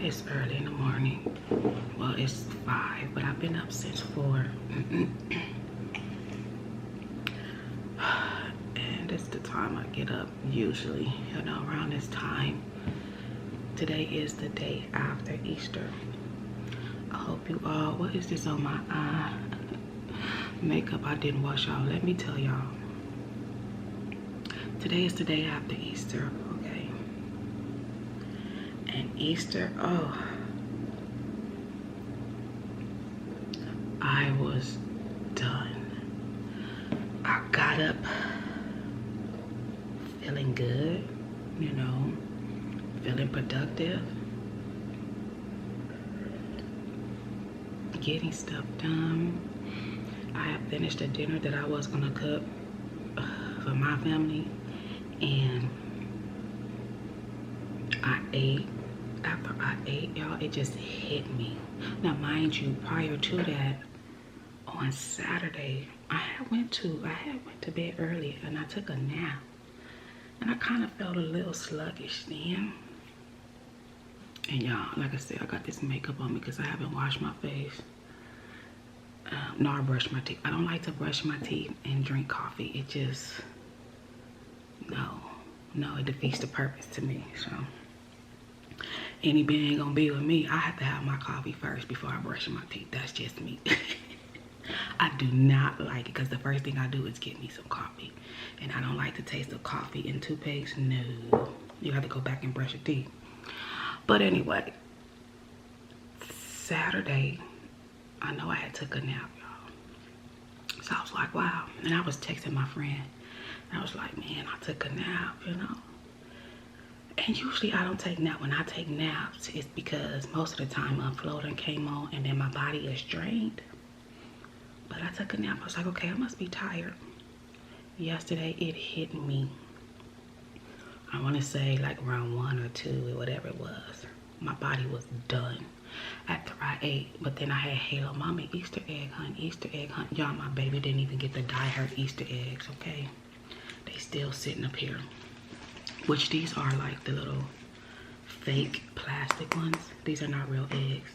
It's early in the morning. Well, it's 5, but I've been up since 4. And it's the time I get up usually, you know, around this time. Today is the day after Easter. I hope you all, what is this on my eye? Makeup I didn't wash out. Let me tell y'all. Today is the day after Easter, okay? And Easter, oh, I was done. I got up feeling good, you know, feeling productive, getting stuff done. I have finished a dinner that I was gonna cook for my family, and I ate. After I ate, y'all, it just hit me. Now, mind you, prior to that, on Saturday, I had went to bed early and I took a nap, and I kind of felt a little sluggish then. And y'all, like I said, I got this makeup on me because I haven't washed my face. Nor brush my teeth. I don't like to brush my teeth and drink coffee. It just, no, it defeats the purpose to me. So anybody ain't gonna be with me. I have to have my coffee first before I brush my teeth. That's just me. I do not like it because the first thing I do is get me some coffee, and I don't like the taste of coffee in toothpaste. No, you have to go back and brush your teeth. But anyway, Saturday, I know I had took a nap, y'all. So I was like, wow. And I was texting my friend. And I was like, man, I took a nap, you know. And usually I don't take nap. When I take naps, it's because most of the time Unfloating came on and then my body is drained. But I took a nap. I was like, okay, I must be tired. Yesterday, it hit me. I want to say like around 1 or 2 or whatever it was. My body was done after I ate. But then I had Halo, Mommy, Easter egg hunt, Easter egg hunt. Y'all, my baby didn't even get to dye her Easter eggs, okay? They still sitting up here. Which these are like the little fake plastic ones. These are not real eggs.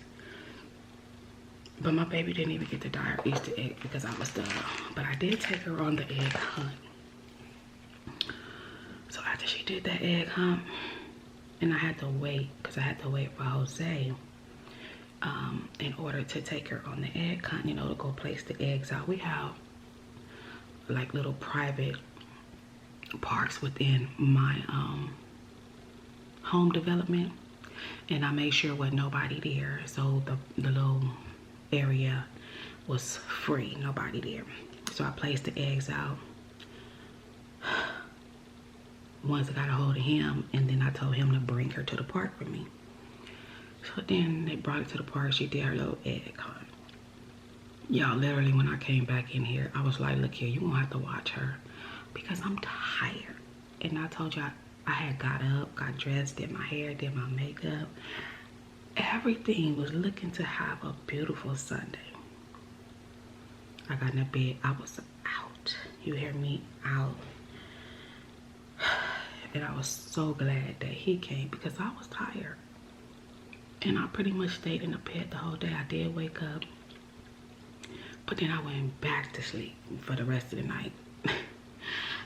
But my baby didn't even get to dye her Easter egg because I was done. But I did take her on the egg hunt. So after she did that egg hunt, and I had to wait, because I had to wait for Jose in order to take her on the egg hunt, you know, to go place the eggs out. We have like little private parks within my home development, and I made sure with nobody there, so the little area was free, nobody there. So I placed the eggs out. Once I got a hold of him, and then I told him to bring her to the park for me. So then they brought her to the park. She did her little egg hunt. Y'all, literally when I came back in here, I was like, look here, you won't have to watch her because I'm tired. And I told you I had got up, got dressed, did my hair, did my makeup. Everything was looking to have a beautiful Sunday. I got in the bed, I was out. You hear me? Out. And I was so glad that he came because I was tired. And I pretty much stayed in the bed the whole day. I did wake up, but then I went back to sleep for the rest of the night.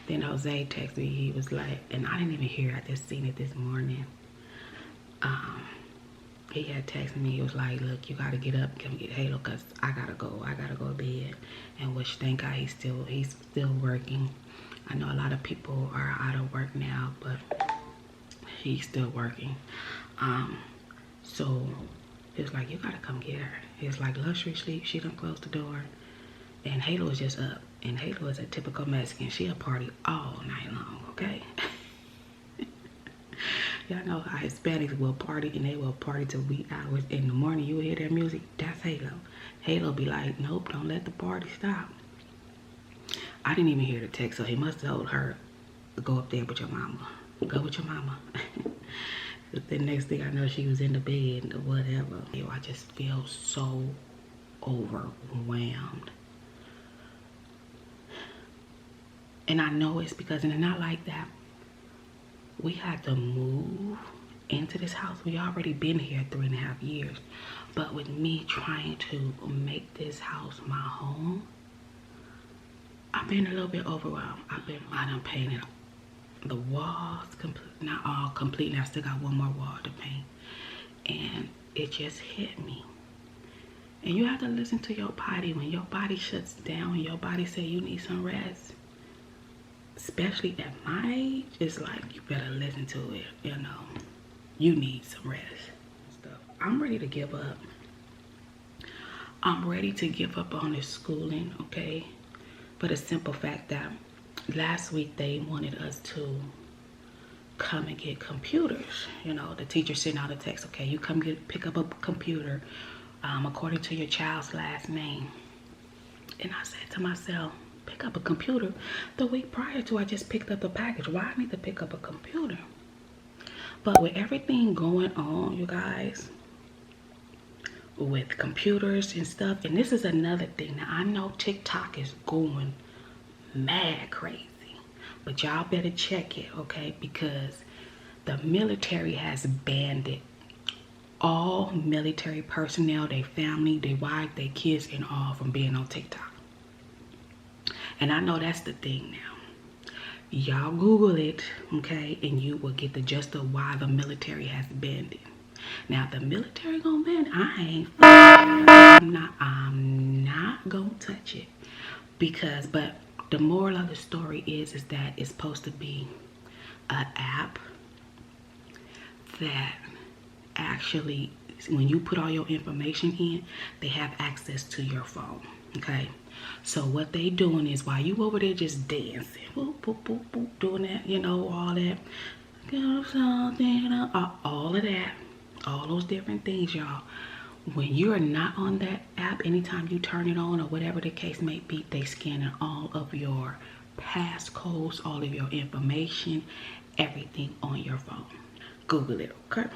Then Jose texted me. He was like, and I didn't even hear it. I just seen it this morning. He had texted me. He was like, look, you got to get up, come get Halo, because I got to go to bed. And which, thank God, he's still working. I know a lot of people are out of work now, but he's still working. So he was like, you got to come get her. It's like luxury sleep. She done closed the door. And Halo is just up. And Halo is a typical Mexican. She'll party all night long, okay? Y'all know how Hispanics will party, and they will party till wee hours in the morning. You will hear their music. That's Halo. Halo be like, nope, don't let the party stop. I didn't even hear the text, so he must have told her, go up there with your mama. Go with your mama. The next thing I know, she was in the bed or whatever. I just feel so overwhelmed. And I know it's because, and it's not like that. We had to move into this house. We already been here 3.5 years. But with me trying to make this house my home, I've been a little bit overwhelmed. I done painted the walls, not all completely. I still got one more wall to paint. And it just hit me. And you have to listen to your body. When your body shuts down, when your body say you need some rest, especially at my age, it's like you better listen to it. You know, you need some rest. I'm ready to give up. I'm ready to give up on this schooling, okay? For the simple fact that last week they wanted us to come and get computers. You know, the teacher sent out a text, okay, you come pick up a computer according to your child's last name. And I said to myself, pick up a computer? The week prior to, I just picked up a package. Why I need to pick up a computer? But with everything going on, you guys, with computers and stuff, and this is another thing. Now, I know TikTok is going mad crazy, but y'all better check it, okay? Because the military has banned all military personnel, their family, their wife, their kids, and all from being on TikTok. And I know that's the thing now. Y'all Google it, okay? And you will get the gist of why the military has banned it. Now, if the military gonna ban it, I'm not gonna touch it. But the moral of the story is that it's supposed to be an app that actually, when you put all your information in, they have access to your phone, okay? So what they doing is, while you over there just dancing, boop, boop, boop, boop, doing that, you know, all that, all of that, all those different things, y'all. When you're not on that app, anytime you turn it on or whatever the case may be, they scanning all of your passcodes, all of your information, everything on your phone. Google it, okay?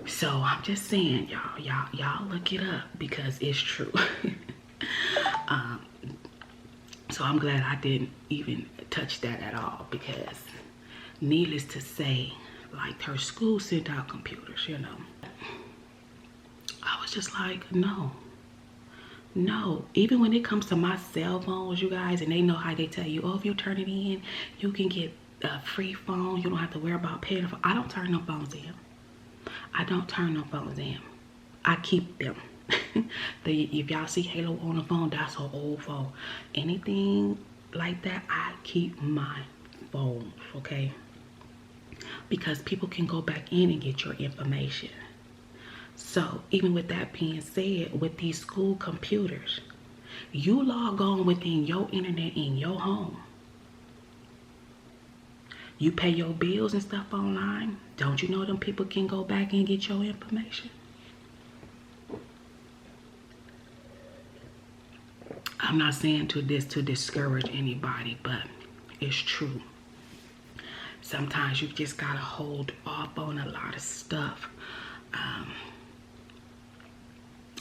So I'm just saying, y'all look it up because it's true. So I'm glad I didn't even touch that at all, because needless to say, like, her school sent out computers, you know. I was just like, no. Even when it comes to my cell phones, you guys, and they know how they tell you, oh, if you turn it in, you can get a free phone. You don't have to worry about paying for. I don't turn no phones in. I keep them. If y'all see Halo on the phone, that's her old phone. Anything like that, I keep my phone, okay? Because people can go back in and get your information. So even with that being said, with these school computers, you log on within your internet in your home. You pay your bills and stuff online. Don't you know them people can go back and get your information? I'm not saying to discourage anybody, but it's true. Sometimes you just gotta hold off on a lot of stuff,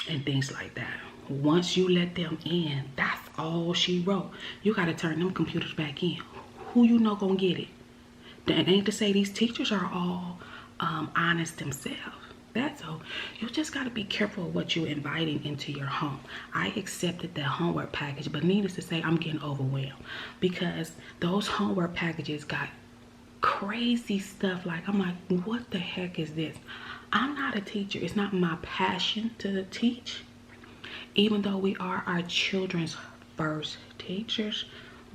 and things like that. Once you let them in, that's all she wrote. You gotta turn them computers back in. Who you know gonna get it? That ain't to say these teachers are all honest themselves. So you just got to be careful of what you're inviting into your home. I accepted that homework package, but needless to say, I'm getting overwhelmed because those homework packages got crazy stuff. Like, I'm like, what the heck is this? I'm not a teacher. It's not my passion to teach, even though we are our children's first teachers.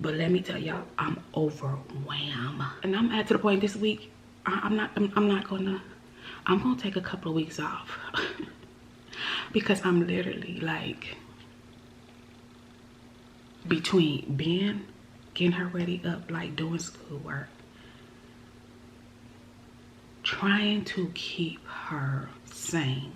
But let me tell y'all, I'm overwhelmed. And I'm at to the point this week, I'm gonna take a couple of weeks off because I'm literally like, between getting her ready up, like doing schoolwork, trying to keep her sane.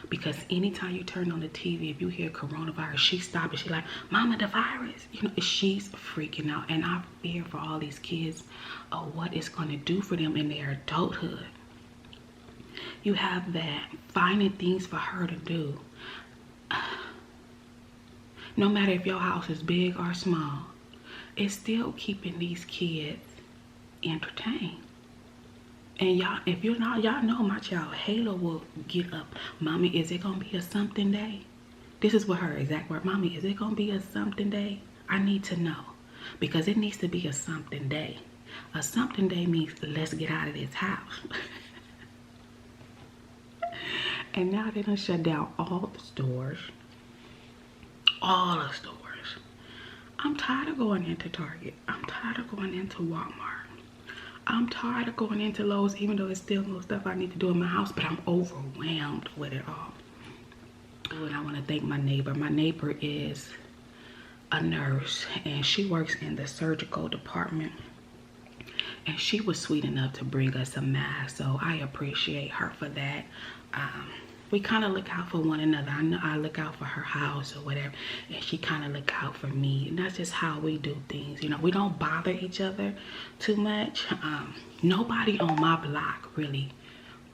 Because anytime you turn on the TV, if you hear coronavirus, she stops and she's like, Mama, the virus. You know, she's freaking out. And I fear for all these kids of what it's going to do for them in their adulthood. You have that, finding things for her to do. No matter if your house is big or small, it's still keeping these kids entertained. And y'all, if you're not, y'all know my child, Halo will get up. Mommy, is it gonna be a something day? This is what her exact word. Mommy, is it gonna be a something day? I need to know. Because it needs to be a something day. A something day means let's get out of this house. And now they done shut down all the stores. All the stores. I'm tired of going into Target. I'm tired of going into Walmart. I'm tired of going into Lowe's, even though it's still more stuff I need to do in my house, but I'm overwhelmed with it all. And I want to thank my neighbor. My neighbor is a nurse, and she works in the surgical department. And she was sweet enough to bring us a mask, so I appreciate her for that. We kind of look out for one another. I know I look out for her house or whatever, and she kind of look out for me. And that's just how we do things. You know, we don't bother each other too much. Nobody on my block really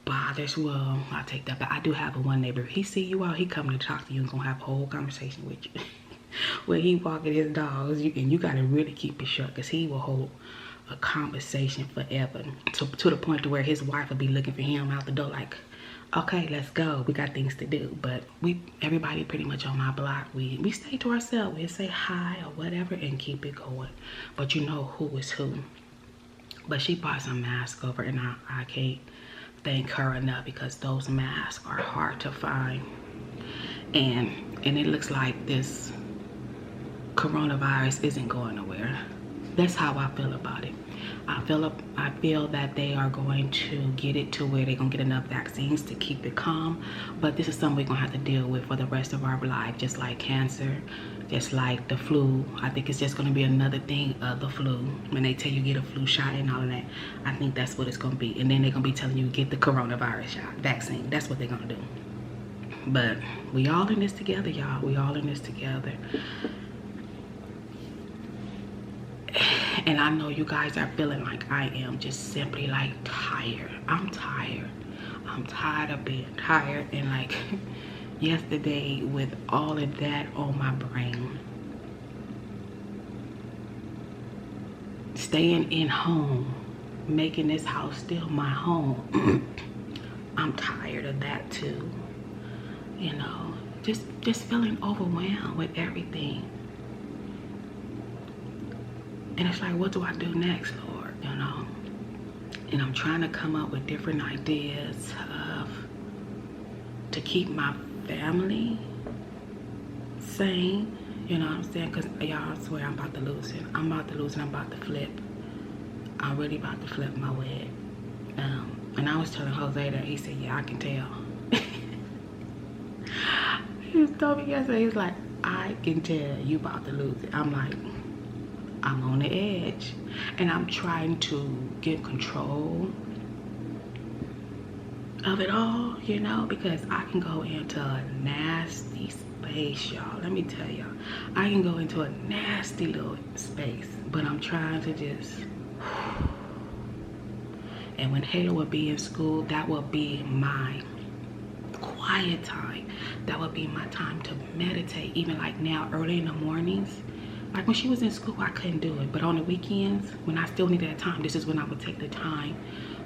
bothers. Well, I take that back. I do have one neighbor. If he see you out, he coming to talk to you and gonna have a whole conversation with you. Where he walking his dogs, and you gotta really keep it short, because he will hold a conversation forever, to the point to where his wife will be looking for him out the door like, okay, let's go, we got things to do. But everybody pretty much on my block, we stay to ourselves. We say hi or whatever and keep it going. But you know who is who. But she bought some masks over, and I can't thank her enough, because those masks are hard to find. And it looks like this coronavirus isn't going nowhere. That's how I feel about it. I feel that they are going to get it to where they're gonna get enough vaccines to keep it calm. But this is something we're gonna have to deal with for the rest of our life, just like cancer, just like the flu. I think it's just gonna be another thing of the flu. When they tell you get a flu shot and all of that, I think that's what it's gonna be. And then they're gonna be telling you get the coronavirus shot, vaccine. That's what they're gonna do. But we all in this together, y'all. We all in this together. And I know you guys are feeling like I am, just simply like tired. I'm tired. I'm tired of being tired. And like yesterday, with all of that on my brain, staying in home, making this house still my home. I'm tired of that too. You know, just feeling overwhelmed with everything. And it's like, what do I do next, Lord? You know? And I'm trying to come up with different ideas to keep my family sane. You know what I'm saying? Because y'all, I swear I'm about to lose it. I'm about to lose it. I'm about to flip. I'm really about to flip my wig. And I was telling Jose that. He said, yeah, I can tell. He was told me yesterday, he was like, I can tell you about to lose it. I'm like, I'm on the edge, and I'm trying to get control of it all, you know, because I can go into a nasty space, y'all. Let me tell y'all, I can go into a nasty little space, but I'm trying to just. And when Halo would be in school, that would be my quiet time. That would be my time to meditate. Even like now, early in the mornings. Like when she was in school, I couldn't do it. But on the weekends, when I still needed that time, this is when I would take the time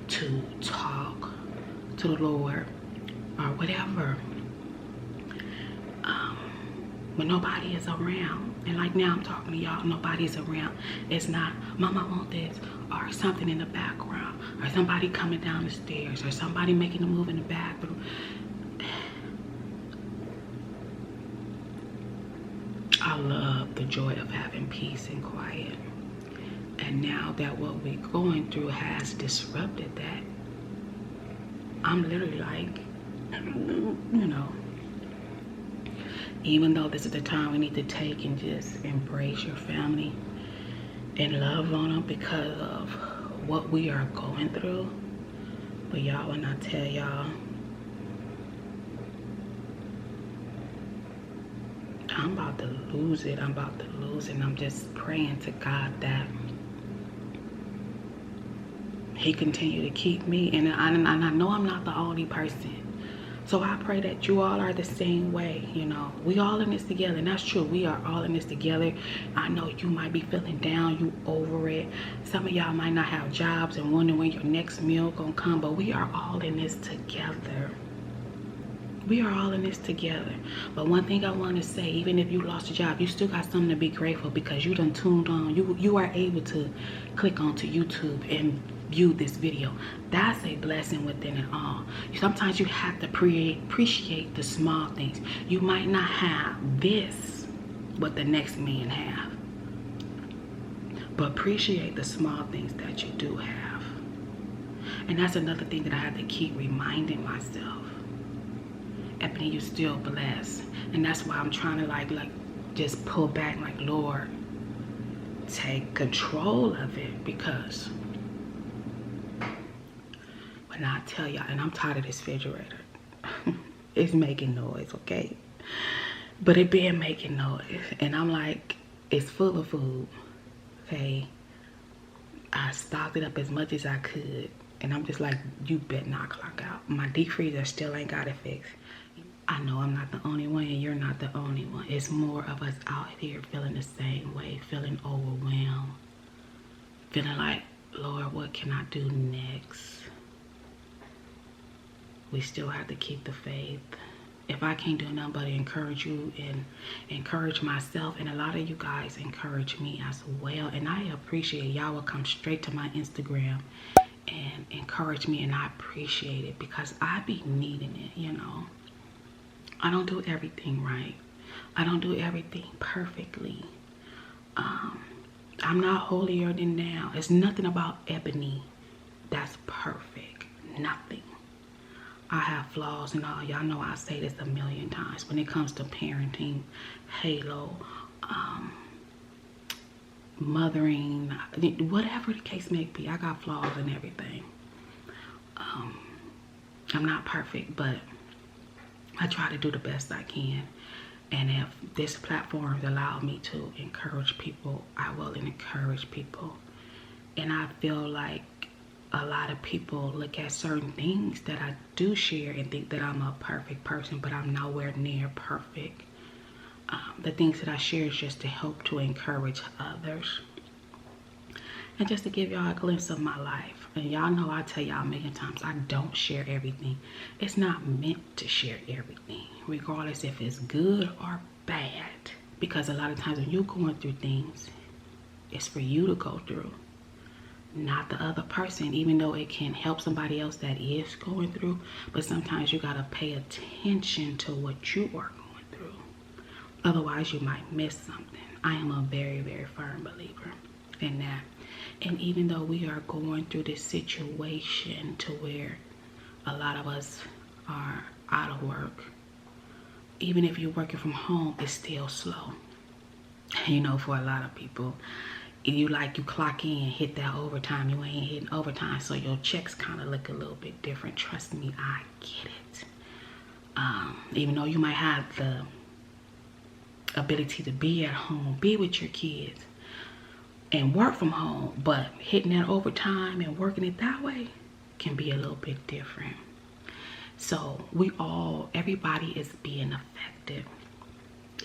to talk to the Lord or whatever. When nobody is around. And like now I'm talking to y'all, nobody's around. It's not, Mama, I want this, or something in the background, or somebody coming down the stairs, or somebody making a move in the bathroom. I love the joy of having peace and quiet. And now that what we're going through has disrupted that, I'm literally like, you know, even though this is the time we need to take and just embrace your family and love on them because of what we are going through. But y'all, when I tell y'all, I'm about to lose it. I'm about to lose it. And I'm just praying to God that He continue to keep me. And I know I'm not the only person So I pray that you all are the same way. You know, we all in this together, and that's true. We are all in this together. I know you might be feeling down, you over it. Some of y'all might not have jobs and wondering when your next meal gonna come, but we are all in this together. We are all in this together. But one thing I want to say, even if you lost a job, you still got something to be grateful, because you done tuned on. You are able to click onto YouTube and view this video. That's a blessing within it all. Sometimes you have to appreciate the small things. You might not have this, what the next man have, but appreciate the small things that you do have. And that's another thing that I have to keep reminding myself. Ebony, you still blessed. And that's why I'm trying to like just pull back, like, Lord, take control of it. Because when I tell y'all, and I'm tired of this refrigerator, it's making noise, okay? But it been making noise, and I'm like, it's full of food, okay? I stocked it up as much as I could, and I'm just like, you better not clock out. My deep freezer still ain't got it fixed. I know I'm not the only one, and you're not the only one. It's more of us out here feeling the same way, feeling overwhelmed, feeling like, Lord, what can I do next? We still have to keep the faith. If I can't do nothing but encourage you and encourage myself, and a lot of you guys encourage me as well, and I appreciate y'all will come straight to my Instagram and encourage me, and I appreciate it, because I be needing it, you know. I don't do everything right. I don't do everything perfectly. I'm not holier than thou. It's nothing about Ebony that's perfect. Nothing. I have flaws and all. Y'all know I say this a million times. When it comes to parenting, Halo, mothering, whatever the case may be, I got flaws in everything. I'm not perfect, but I try to do the best I can. And if this platform allowed me to encourage people, I will encourage people. And I feel like a lot of people look at certain things that I do share and think that I'm a perfect person, but I'm nowhere near perfect. The things that I share is just to help to encourage others, and just to give y'all a glimpse of my life. And y'all know I tell y'all a million times, I don't share everything. It's not meant to share everything, regardless if it's good or bad. Because a lot of times when you're going through things, it's for you to go through, not the other person, even though it can help somebody else that is going through. But sometimes you gotta pay attention to what you are going through. Otherwise you might miss something. I am a very, very firm believer in that. And even though we are going through this situation to where a lot of us are out of work, even if you're working from home, it's still slow. You know, for a lot of people, you clock in, hit that overtime, you ain't hitting overtime, so your checks kind of look a little bit different. Trust me, I get it. Even though you might have the ability to be at home, be with your kids, and work from home, but hitting that overtime and working it that way can be a little bit different. So everybody is being affected.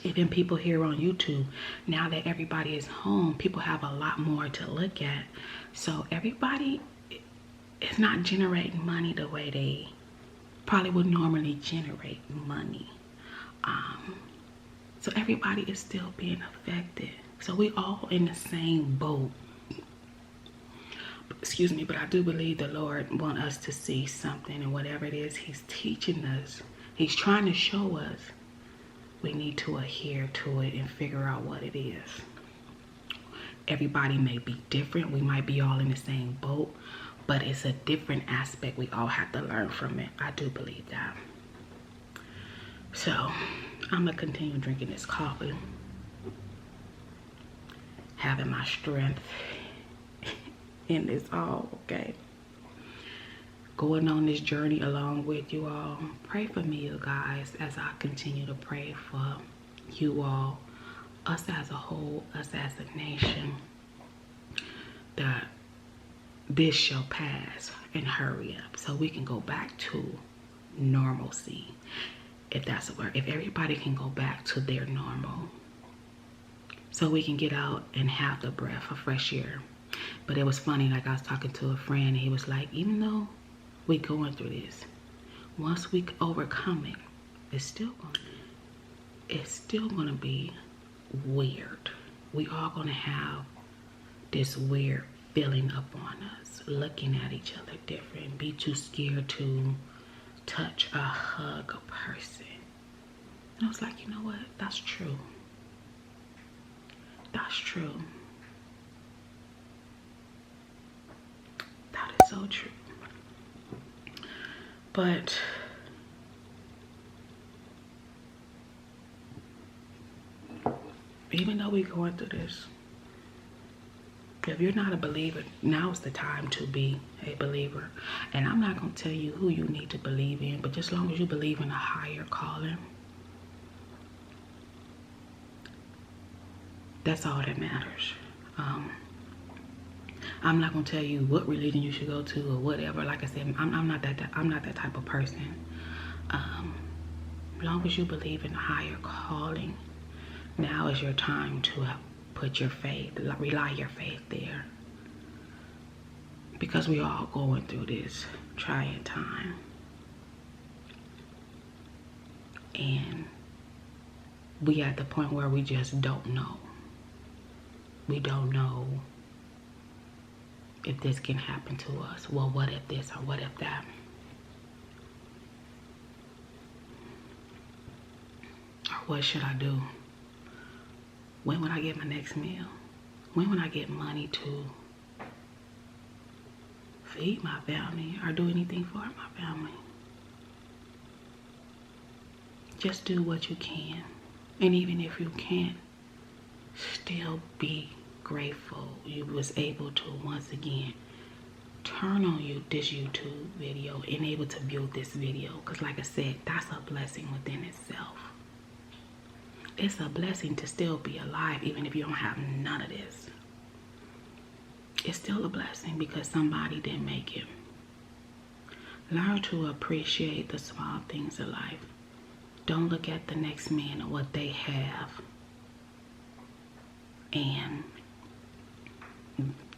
Even people here on YouTube, now that everybody is home, people have a lot more to look at. So everybody is not generating money the way they probably would normally generate money. So everybody is still being affected. So we all in the same boat. Excuse me, but I do believe the Lord wants us to see something, and whatever it is He's teaching us, He's trying to show us, we need to adhere to it and figure out what it is. Everybody may be different. We might be all in the same boat, but it's a different aspect. We all have to learn from it. I do believe that. So I'm gonna continue drinking this coffee, having my strength in this all, okay? Going on this journey along with you all. Pray for me, you guys, as I continue to pray for you all, us as a whole, us as a nation, that this shall pass and hurry up so we can go back to normalcy, if that's a word. If everybody can go back to their normal, so we can get out and have the breath of fresh air. But it was funny, like I was talking to a friend, and he was like, even though we going through this, once we overcome it, it's still gonna be weird. We all gonna have this weird feeling upon us, looking at each other different, be too scared to touch or hug a person. And I was like, you know what? That's true. That's true. That is so true. But even though we're going through this, if you're not a believer, now's the time to be a believer. And I'm not going to tell you who you need to believe in, but just as long as you believe in a higher calling, that's all that matters. I'm not going to tell you what religion you should go to or whatever. Like I said, I'm not that type of person. As long as you believe in a higher calling, now is your time to put your faith, rely your faith there. Because we all going through this trying time. And we at the point where we just don't know. We don't know if this can happen to us. Well, what if this or what if that? Or what should I do? When would I get my next meal? When would I get money to feed my family or do anything for my family? Just do what you can. And even if you can't, still be grateful you was able to once again turn on this YouTube video and able to view this video. Because like I said, that's a blessing within itself. It's a blessing to still be alive even if you don't have none of this. It's still a blessing because somebody didn't make it. Learn to appreciate the small things of life. Don't look at the next man or what they have and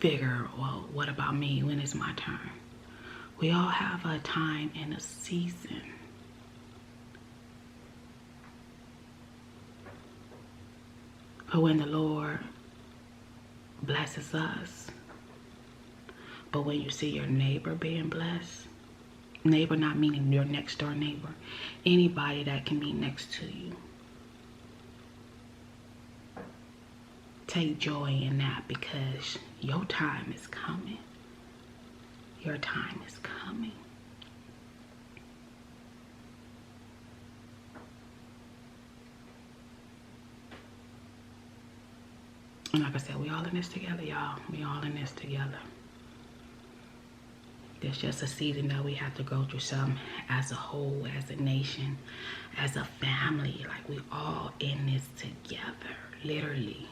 figure, well, what about me? When is my turn? We all have a time and a season. But when the Lord blesses us, but when you see your neighbor being blessed, neighbor not meaning your next door neighbor, anybody that can be next to you, take joy in that because your time is coming. Your time is coming. And like I said, we all in this together, y'all. We all in this together. There's just a season that we have to go through some as a whole, as a nation, as a family. Like we all in this together, literally.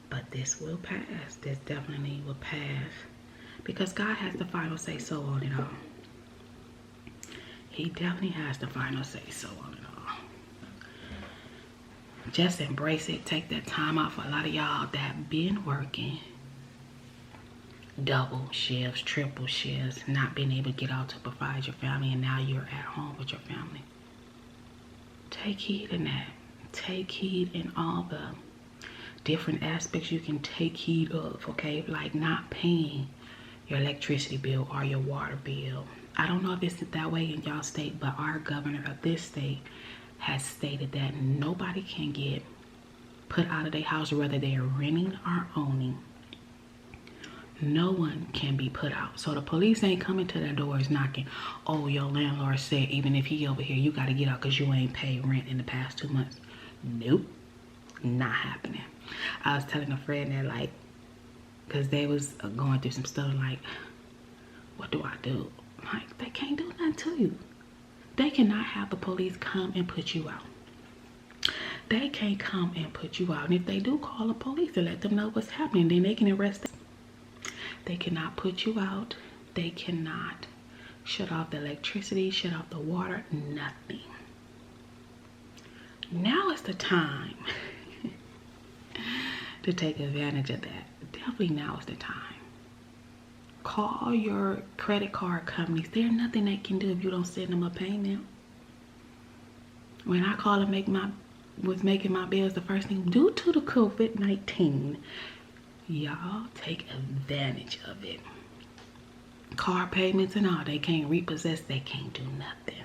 But this will pass. This definitely will pass. Because God has the final say so on it all. He definitely has the final say so on it all. Just embrace it. Take that time out for a lot of y'all that been working double shifts, triple shifts, not being able to get out to provide your family, and now you're at home with your family. Take heed in that. Take heed in all the different aspects you can take heed of, okay? Like not paying your electricity bill or your water bill. I don't know if it's that way in y'all state, but our governor of this state has stated that nobody can get put out of their house, whether they are renting or owning. No one can be put out. So the police ain't coming to their doors knocking. Oh, your landlord said even if he over here, you got to get out because you ain't paid rent in the past 2 months. Nope, not happening. I was telling a friend that, like, because they was going through some stuff, like, what do I do? Like, they can't do nothing to you. They cannot have the police come and put you out. They can't come and put you out. And if they do, call the police and let them know what's happening. Then they can arrest them. They cannot put you out. They cannot shut off the electricity, shut off the water, nothing. Now is the time to take advantage of that. Definitely now is the time. Call your credit card companies. There's nothing they can do if you don't send them a payment. When I call and was making my bills, the first thing, due to the COVID-19, y'all take advantage of it. Car payments and all, they can't repossess, they can't do nothing.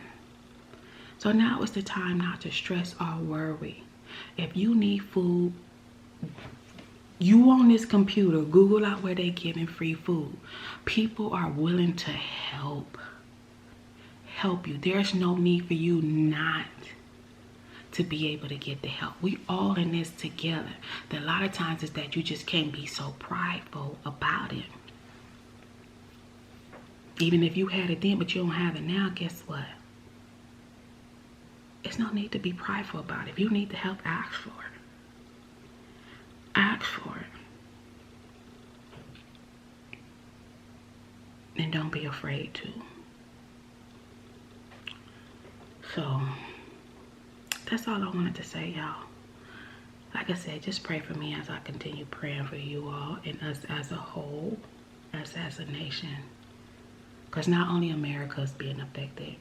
So now is the time not to stress or worry. If you need food, you on this computer, Google out where they giving free food. People are willing to help you. There's no need for you not to be able to get the help. We all in this together. A lot of times is that you just can't be so prideful about it. Even if you had it then, but you don't have it now, guess what? There's no need to be prideful about it. If you need the help, ask for it. Ask for it. And don't be afraid to. So, that's all I wanted to say, y'all. Like I said, just pray for me as I continue praying for you all and us as a whole, us as a nation. Because not only America is being affected,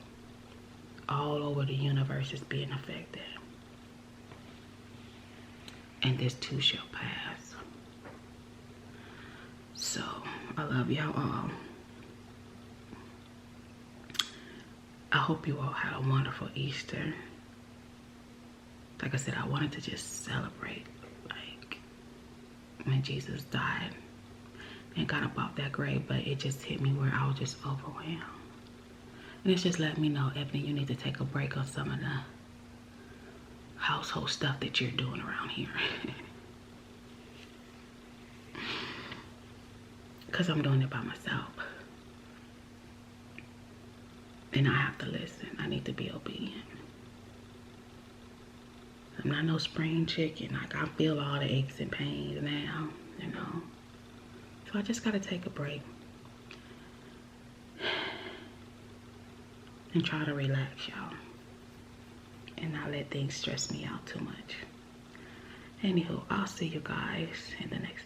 all over the universe is being affected. And this too shall pass. So, I love y'all all. I hope you all had a wonderful Easter. Like I said, I wanted to just celebrate, like, when Jesus died and got up off that grave, but it just hit me where I was just overwhelmed. And it's just let me know, Ebony, you need to take a break on some of the household stuff that you're doing around here. Because I'm doing it by myself. And I have to listen. I need to be obedient. I'm not no spring chicken. Like, I feel all the aches and pains now, you know. So I just gotta take a break. And try to relax, y'all. And not let things stress me out too much. Anywho, I'll see you guys in the next